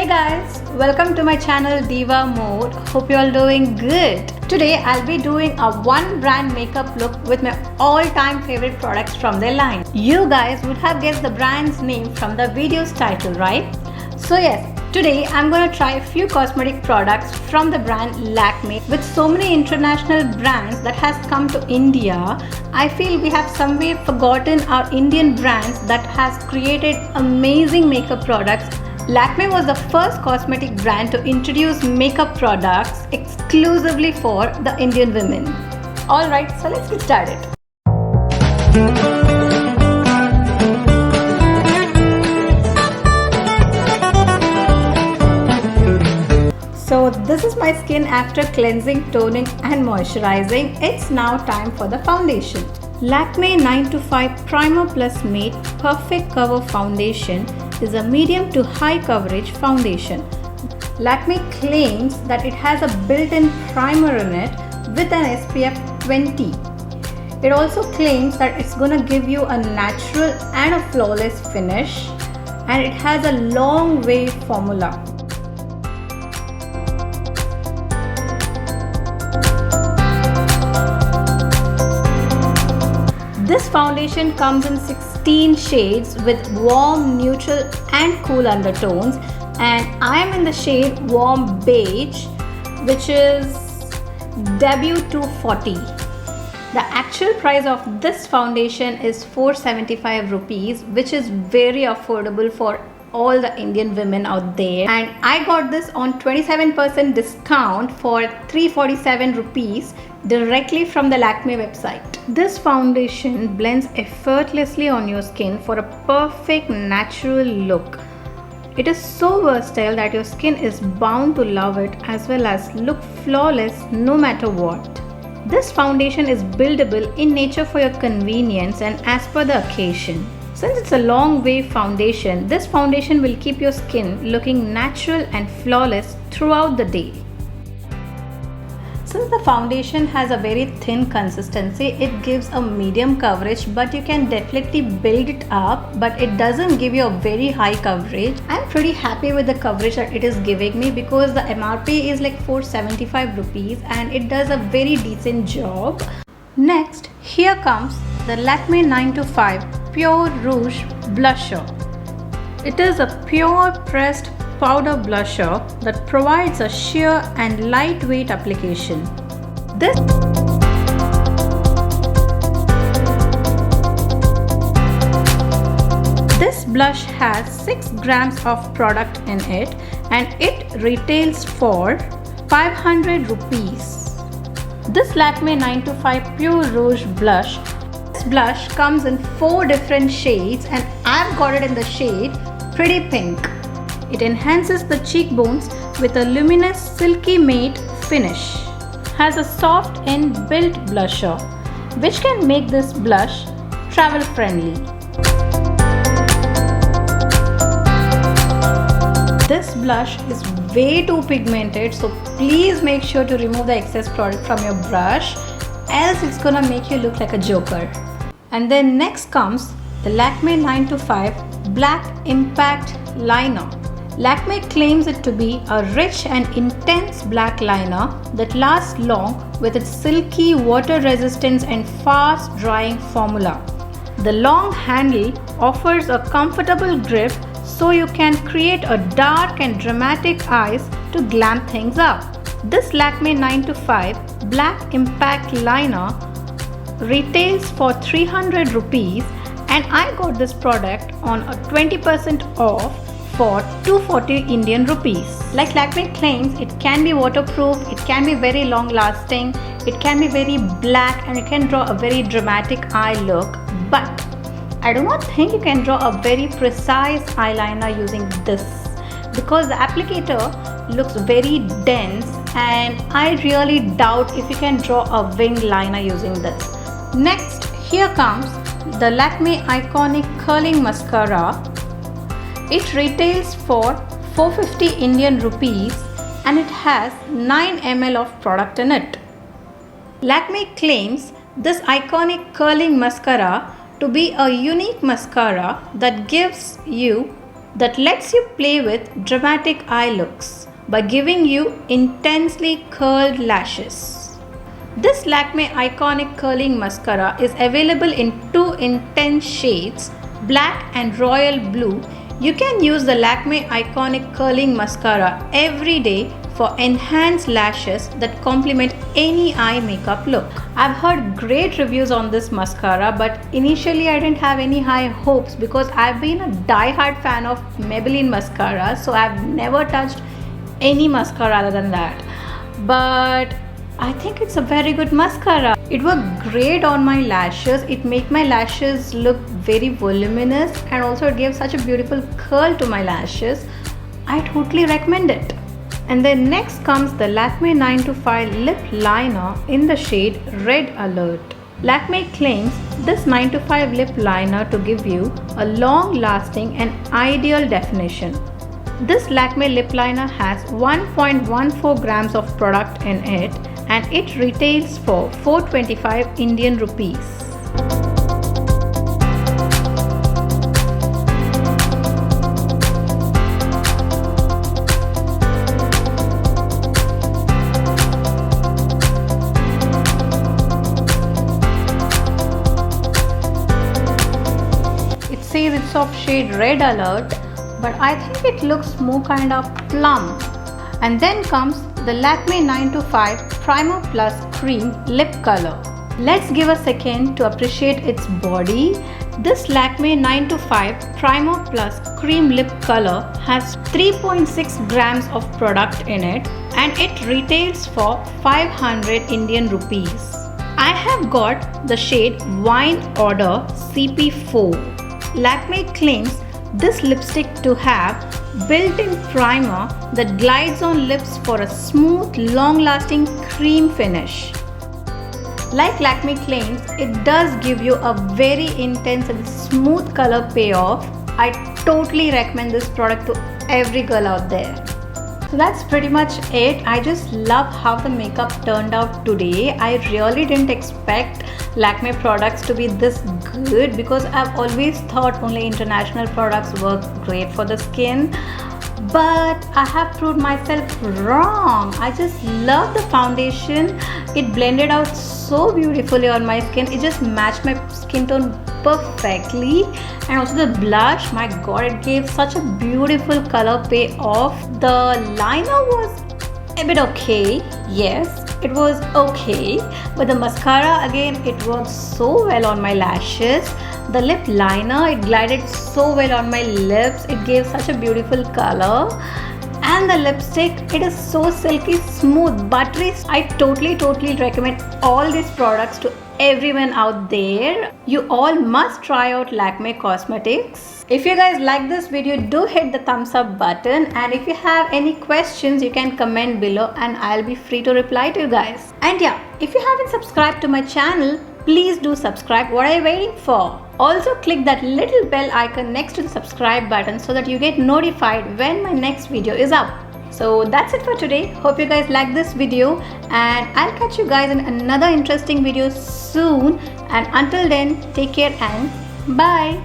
guys, welcome to my channel Diva Mode. Hope you all doing good. Today I'll be doing a one brand makeup look with my all-time favorite products from their line. You guys would have guessed the brand's name from the video's title, right? So yes, today I'm gonna try a few cosmetic products from the brand Lakme. With so many international brands that has come to India, I feel we have somewhere forgotten our Indian brands that has created amazing makeup products. Lakme was the first cosmetic brand to introduce makeup products exclusively for the Indian women. Alright, so let's get started. So this is my skin after cleansing, toning and moisturizing. It's now time for the foundation. Lakme 9 to 5 Primer Plus Matte Perfect Cover Foundation is a medium to high coverage foundation. Lakme claims that it has a built-in primer in it with an SPF 20. It also claims that it's gonna give you a natural and a flawless finish, and it has a long wave formula. This foundation comes in 16 shades with warm, neutral and cool undertones, and I am in the shade Warm Beige, which is Debut 240. The actual price of this foundation is 475 rupees, which is very affordable for all the Indian women out there, and I got this on 27% discount for 347 rupees directly from the Lakme website. This foundation blends effortlessly on your skin for a perfect natural look. It is so versatile that your skin is bound to love it as well as look flawless no matter what. This foundation is buildable in nature for your convenience and as per the occasion. Since it's a long wave foundation, this foundation will keep your skin looking natural and flawless throughout the day. Since the foundation has a very thin consistency, it gives a medium coverage, but you can definitely build it up, but it doesn't give you a very high coverage. I'm pretty happy with the coverage that it is giving me because the MRP is like 475 rupees and it does a very decent job. Next, here comes the Lakme 9 to 5 Pure Rouge Blusher. It is a pure pressed powder blusher that provides a sheer and lightweight application. This blush has 6 grams of product in it and it retails for 500 rupees. This Lakme 9 to 5 Pure Rouge Blush. This blush comes in 4 different shades and I've got it in the shade Pretty Pink. It enhances the cheekbones with a luminous silky matte finish. Has a soft inbuilt blusher which can make this blush travel friendly. This blush is way too pigmented, so please make sure to remove the excess product from your brush, else it's gonna make you look like a joker. And then next comes the Lakme 9 to 5 Black Impact Liner. Lakme claims it to be a rich and intense black liner that lasts long with its silky, water resistance and fast drying formula. The long handle offers a comfortable grip so you can create a dark and dramatic eyes to glam things up. This Lakme 9 to 5 Black Impact Liner retails for 300 rupees and I got this product on a 20% off for 240 Indian rupees. Like Lakme claims, it can be waterproof, it can be very long lasting, it can be very black and it can draw a very dramatic eye look, but I do not think you can draw a very precise eyeliner using this because the applicator looks very dense and I really doubt if you can draw a winged liner using this. Next, here comes the Lakme Iconic Curling Mascara. It retails for 450 Indian rupees and it has 9 ml of product in it. Lakme claims this iconic curling mascara to be a unique mascara that gives you that lets you play with dramatic eye looks by giving you intensely curled lashes. This Lakme Iconic Curling Mascara is available in two intense shades, black and royal blue. You can use the Lakme Iconic Curling Mascara every day for enhanced lashes that complement any eye makeup look. I've heard great reviews on this mascara, but initially I didn't have any high hopes because I've been a die-hard fan of Maybelline mascara, so I've never touched any mascara other than that. But I think it's a very good mascara. It worked great on my lashes. It made my lashes look very voluminous, and also it gave such a beautiful curl to my lashes. I totally recommend it. And then next comes the Lakme 9to5 Lip Liner in the shade Red Alert. Lakme claims this 9to5 lip liner to give you a long-lasting and ideal definition. This Lakme lip liner has 1.14 grams of product in it, and it retails for 425 Indian rupees. It says it's of shade Red Alert, but I think it looks more kind of plum. And then comes the Lakme 9to5 Primer Plus Cream Lip Color. Let's give a second to appreciate its body. This Lakme 9to5 Primer Plus Cream Lip Color has 3.6 grams of product in it, and it retails for 500 Indian rupees. I have got the shade Wine Order CP4. Lakme claims this lipstick to have built-in primer that glides on lips for a smooth, long-lasting cream finish. Like Lakme claims, it does give you a very intense and smooth color payoff. I totally recommend this product to every girl out there. So that's pretty much it. I just love how the makeup turned out today. I really didn't expect Lakme products to be this good because I've always thought only international products work great for the skin. But I have proved myself wrong. I just love the foundation. It blended out so beautifully on my skin. It just matched my skin tone perfectly. And also the blush, my god, it gave such a beautiful color payoff. The liner was a bit okay. Yes, it was okay. But the mascara, again, it worked so well on my lashes. The lip liner, it glided so well on my lips. It gave such a beautiful color. And the lipstick, it is so silky smooth, buttery. I totally recommend all these products to everyone out there. You all must try out Lakme Cosmetics. If you guys like this video, do hit the thumbs up button, and if you have any questions, you can comment below and I'll be free to reply to you guys. And yeah, if you haven't subscribed to my channel, please do subscribe. What are you waiting for? Also click that little bell icon next to the subscribe button so that you get notified when my next video is up. So that's it for today. Hope you guys like this video, and I'll catch you guys in another interesting video soon. And until then, take care and bye.